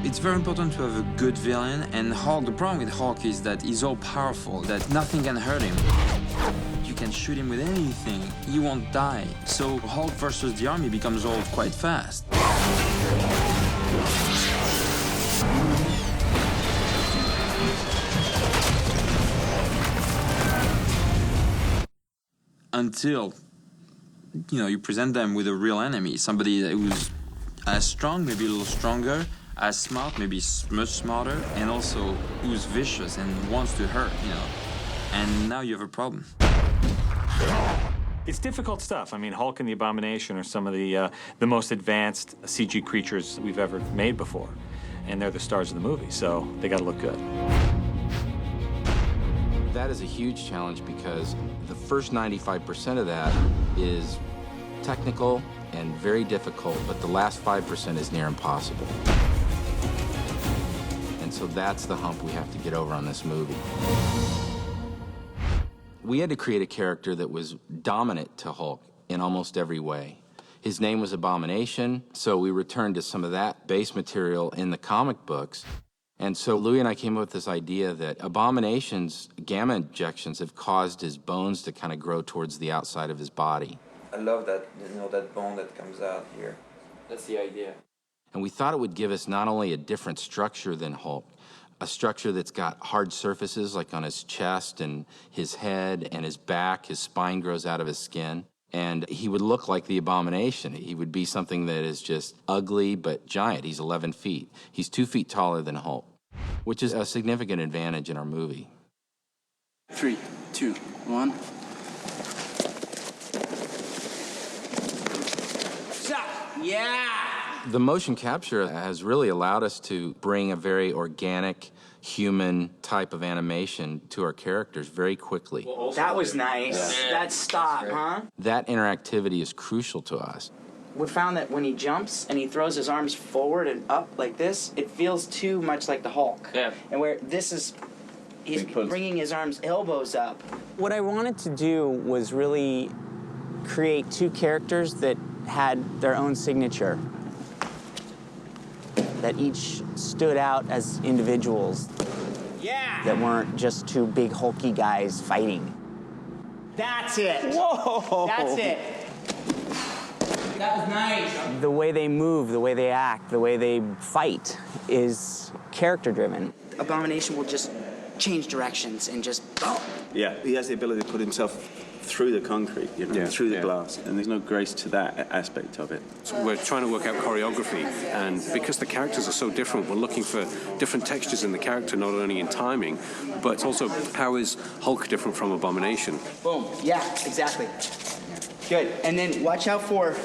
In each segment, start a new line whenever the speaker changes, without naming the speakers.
It's very important to have a good villain, and Hulk, the problem with Hulk is that he's all powerful, that nothing can hurt him. You can shoot him with anything, he won't die. So Hulk versus the army becomes all quite fast. Until, you present them with a real enemy, somebody who's as strong, maybe a little stronger, as smart, maybe much smarter, and also who's vicious and wants to hurt, And now you have a problem.
It's difficult stuff. I mean, Hulk and the Abomination are some of the most advanced CG creatures we've ever made before. And they're the stars of the movie, so they gotta look good.
That is a huge challenge because the first 95% of that is technical and very difficult, but the last 5% is near impossible. And so that's the hump we have to get over on this movie. We had to create a character that was dominant to Hulk in almost every way. His name was Abomination, so we returned to some of that base material in the comic books. And so Louis and I came up with this idea that Abomination's gamma injections have caused his bones to kind of grow towards the outside of his body.
I love that, that bone that comes out here. That's the idea.
And we thought it would give us not only a different structure than Hulk, a structure that's got hard surfaces like on his chest and his head and his back, his spine grows out of his skin. And he would look like the Abomination. He would be something that is just ugly but giant. He's 11 feet. He's 2 feet taller than Hulk, which is a significant advantage in our movie.
3, 2, 1. Yeah!
The motion capture has really allowed us to bring a very organic, human type of animation to our characters very quickly.
That was nice. Yeah. That stop, huh?
That interactivity is crucial to us.
We found that when he jumps and he throws his arms forward and up like this, it feels too much like the Hulk.
Yeah.
And where this is, he's bringing his arms elbows up.
What I wanted to do was really create two characters that had their own signature, that each stood out as individuals.
Yeah!
That weren't just two big hulky guys fighting.
That's it!
Whoa!
That's it! That was nice.
The way they move, the way they act, the way they fight is character-driven.
Abomination will just change directions and just...
Yeah, he has the ability to put himself through the concrete, through the glass, and there's no grace to that aspect of it.
So we're trying to work out choreography, and because the characters are so different, we're looking for different textures in the character, not only in timing, but also how is Hulk different from Abomination?
Boom. Yeah, exactly. Good. And then watch out for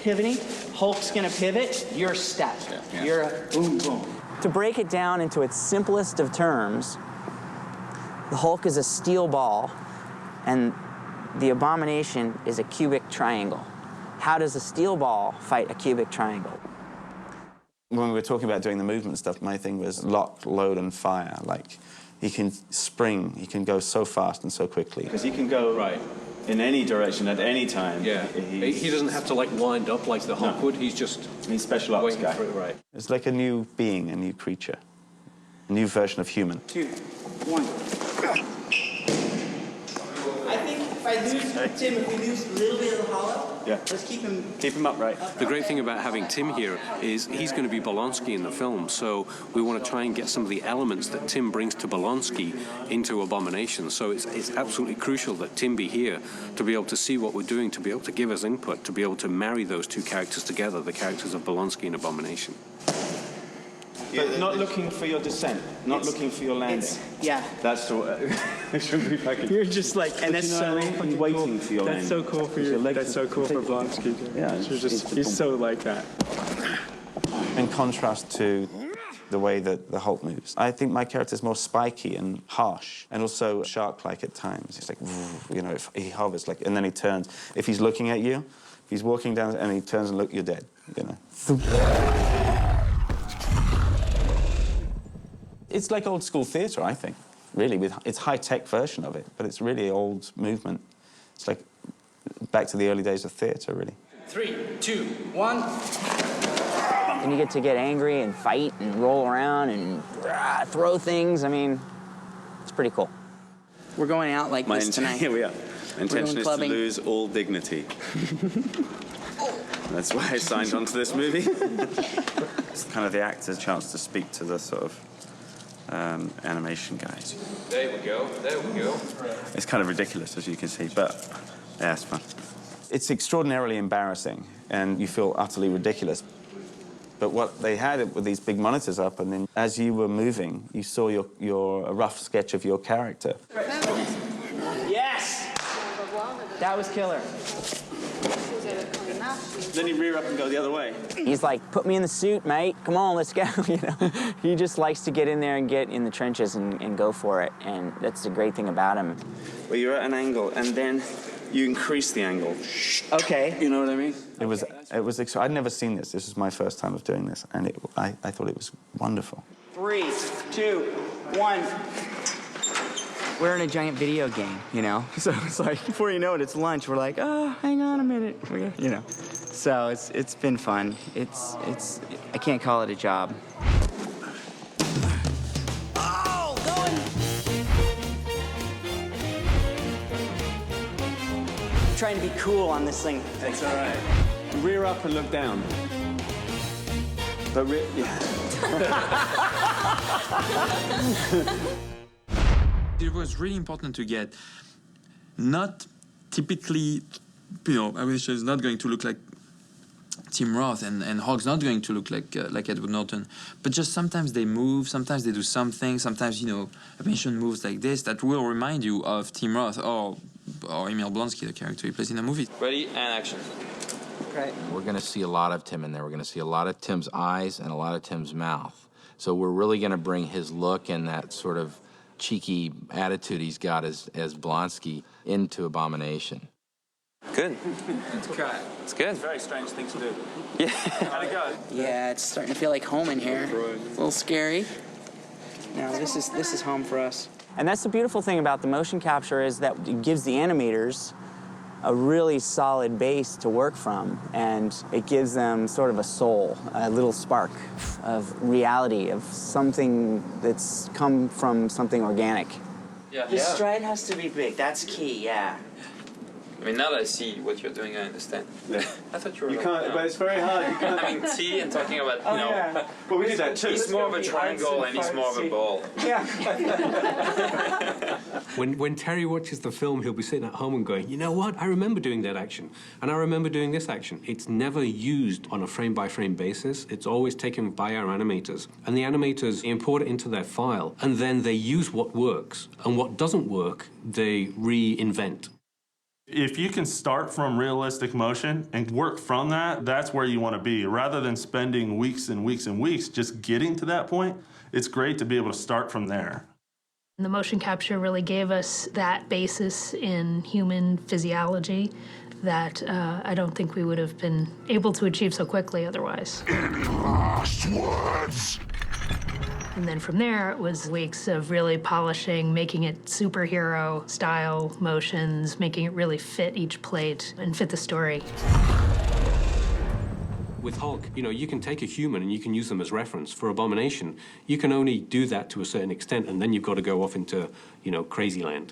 pivoting. Hulk's gonna pivot. Your step. Yeah. You're a boom, boom.
To break it down into its simplest of terms, the Hulk is a steel ball, and the Abomination is a cubic triangle. How does a steel ball fight a cubic triangle?
When we were talking about doing the movement stuff, my thing was lock, load, and fire. Like, he can spring, he can go so fast and so quickly.
Because he can go in any direction at any time.
Yeah, he doesn't have to like wind up like the Hulk would. He's
special ops guy.
Right.
It's like a new being, a new creature, a new version of human.
2, 1. I think if I lose Tim, if we lose a little bit of the hollow, let's keep him
upright.
The great thing about having Tim here is he's going to be Bolonsky in the film, so we want to try and get some of the elements that Tim brings to Bolonsky into Abomination. So it's absolutely crucial that Tim be here to be able to see what we're doing, to be able to give us input, to be able to marry those two characters together, the characters of Bolonsky and Abomination.
But not looking for your descent, not looking for your landing. That's the shouldn't be packaged.
You're just like, and that's so
fucking waiting for your landing.
That's so cool for you. That's so cool for Blonsky.
Yeah,
he's so like that.
In contrast to the way that the Hulk moves, I think my character is more spiky and harsh, and also shark-like at times. It's like, if he hovers, like, and then he turns. If he's looking at you, if he's walking down and he turns and look, you're dead. It's like old school theatre, I think, really. It's high-tech version of it, but it's really old movement. It's like back to the early days of theatre, really.
3, 2, 1.
And you get to get angry and fight and roll around and throw things. I mean, it's pretty cool. We're going out like this tonight.
Here we are. My intention is to
clubbing.
lose all dignity. That's why I signed on to this movie.
It's kind of the actor's chance to speak to the sort of animation guys.
There we go. There we go.
It's kind of ridiculous, as you can see, but yeah, it's fun. It's extraordinarily embarrassing, and you feel utterly ridiculous. But what they had it with these big monitors up, and then as you were moving, you saw a rough sketch of your character.
Yes! That was killer.
Then you rear up and go the other way.
He's like, put me in the suit, mate. Come on, let's go. You know, he just likes to get in there and get in the trenches and go for it. And that's the great thing about him.
Well, you're at an angle, and then you increase the angle.
Okay.
You know what I mean?
It was I'd never seen this. This was my first time of doing this, and I thought it was wonderful.
3, 2, 1. We're in a giant video game, you know? So it's like, before you know it, it's lunch. We're like, oh, hang on a minute. You know? So it's been fun. I can't call it a job. Oh, going! I'm trying to be cool on this thing.
That's all right. Rear up and look down. But
It was really important to get not typically, Abomination is not going to look like Tim Roth, and Hulk's not going to look like Edward Norton, but just sometimes they move, sometimes they do something, sometimes, Abomination moves like this, that will remind you of Tim Roth or Emil Blonsky, the character he plays in the movie. Ready, and action.
Right.
We're going to see a lot of Tim in there. We're going to see a lot of Tim's eyes and a lot of Tim's mouth. So we're really going to bring his look and that sort of cheeky attitude he's got as Blonsky into Abomination.
Good. Let's try it. It's good.
It's a very strange thing to do.
Yeah.
How'd it go?
Yeah, it's starting to feel like home in here. A little scary. No, this is home for us. And that's the beautiful thing about the motion capture is that it gives the animators a really solid base to work from, and it gives them sort of a soul, a little spark of reality, of something that's come from something organic.
Yeah.
The stride has to be big. That's key, yeah.
I mean, now that I see what you're doing, I understand.
Yeah.
I thought you were
You can't, but it's very hard. You can't.
having tea and talking about,
Yeah. Well, we did that too.
he's more of a triangle and he's more of a ball.
Yeah.
When Terry watches the film, he'll be sitting at home and going, you know what? I remember doing that action, and I remember doing this action. It's never used on a frame-by-frame basis. It's always taken by our animators. And the animators import it into their file, and then they use what works. And what doesn't work, they reinvent.
If you can start from realistic motion and work from that, that's where you want to be. Rather than spending weeks and weeks and weeks just getting to that point, it's great to be able to start from there.
The motion capture really gave us that basis in human physiology that I don't think we would have been able to achieve so quickly otherwise.
Any last words?
And then from there, it was weeks of really polishing, making it superhero-style motions, making it really fit each plate and fit the story.
With Hulk, you can take a human and you can use them as reference. For Abomination, you can only do that to a certain extent, and then you've got to go off into, crazy land.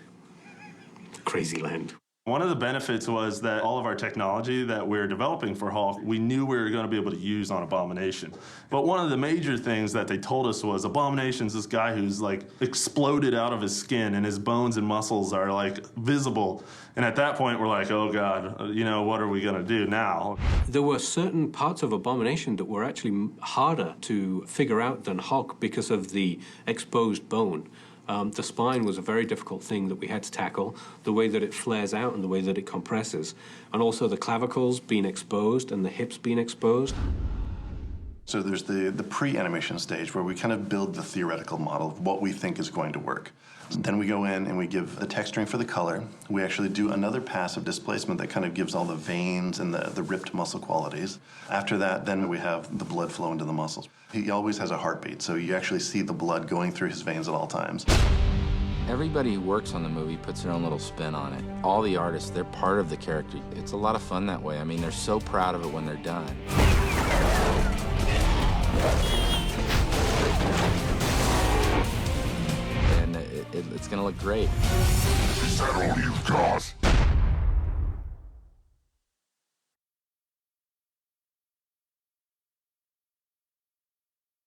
Crazy land.
One of the benefits was that all of our technology that we're developing for Hulk, we knew we were going to be able to use on Abomination. But one of the major things that they told us was Abomination's this guy who's like exploded out of his skin and his bones and muscles are like visible. And at that point, we're like, oh God, what are we going to do now?
There were certain parts of Abomination that were actually harder to figure out than Hulk because of the exposed bone. The spine was a very difficult thing that we had to tackle, the way that it flares out and the way that it compresses, and also the clavicles being exposed and the hips being exposed.
So there's the pre-animation stage where we kind of build the theoretical model of what we think is going to work. Then we go in and we give the texturing for the color. We actually do another pass of displacement that kind of gives all the veins and the ripped muscle qualities. After that, then we have the blood flow into the muscles. He always has a heartbeat, so you actually see the blood going through his veins at all times.
Everybody who works on the movie puts their own little spin on it. All the artists, they're part of the character. It's a lot of fun that way. I mean, they're so proud of it when they're done. going to look great.
Is that all you've got?